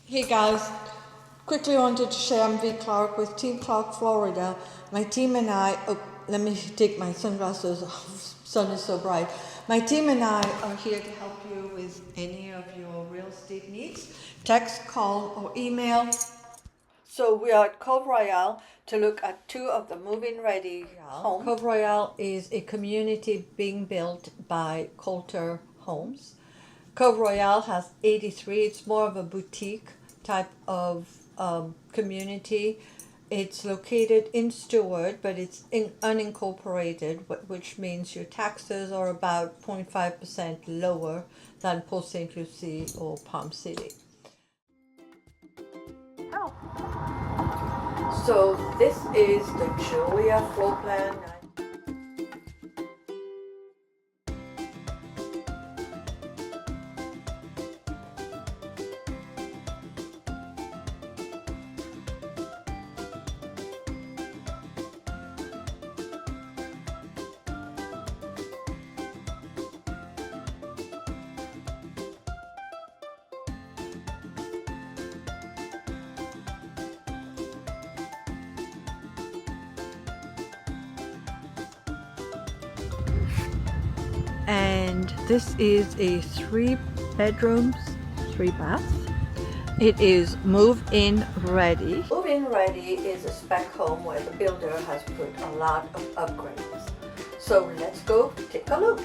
Hey guys, quickly wanted to share I'm V. Clark with Team Clark, Florida. My team and I, let me take my sunglasses off, sun is so bright. My team and I are here to help you with any of your real estate needs. Text, call, or email. So we are at Cove Royale to look at two of the move-in ready homes. Cove Royale is a community being built by Coulter Homes. Cove Royale has 83. It's more of a boutique type of community. It's located in Stuart, but it's unincorporated, which means your taxes are about 0.5% lower than Port St. Lucie or Palm City. Oh. So this is the Julia floor plan. And this is a 3 bedrooms, 3 baths. It is move-in ready. Move-in ready is a spec home where the builder has put a lot of upgrades. So let's go take a look.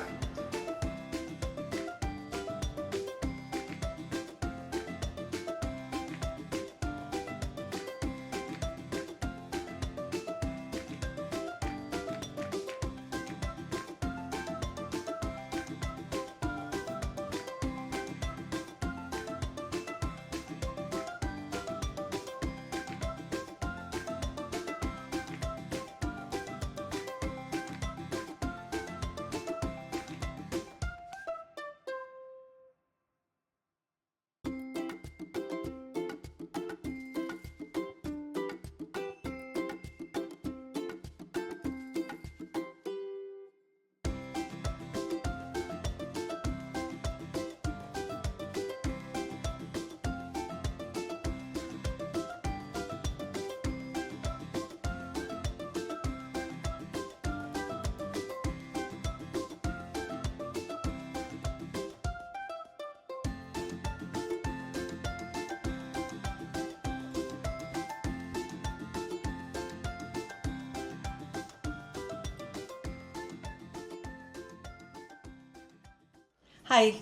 Hi,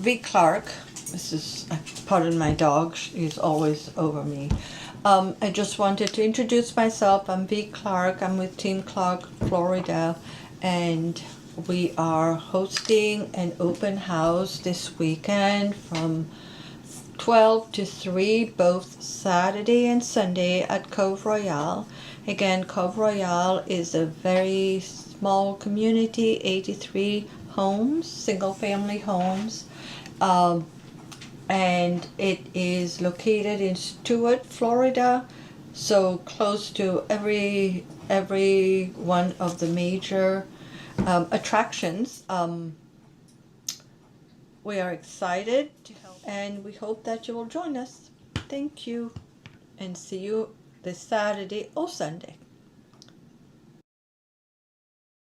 V. Clark. This is, pardon my dog, she's always over me. I just wanted to introduce myself. I'm V. Clark. I'm with Team Clark, Florida, and we are hosting an open house this weekend from 12 to 3, both Saturday and Sunday at Cove Royale. Again, Cove Royale is a very small community, 83 homes, single family homes, and it is located in Stuart, Florida, so close to every one of the major attractions. We are excited and we hope that you will join us. Thank you, and see you this Saturday or Sunday.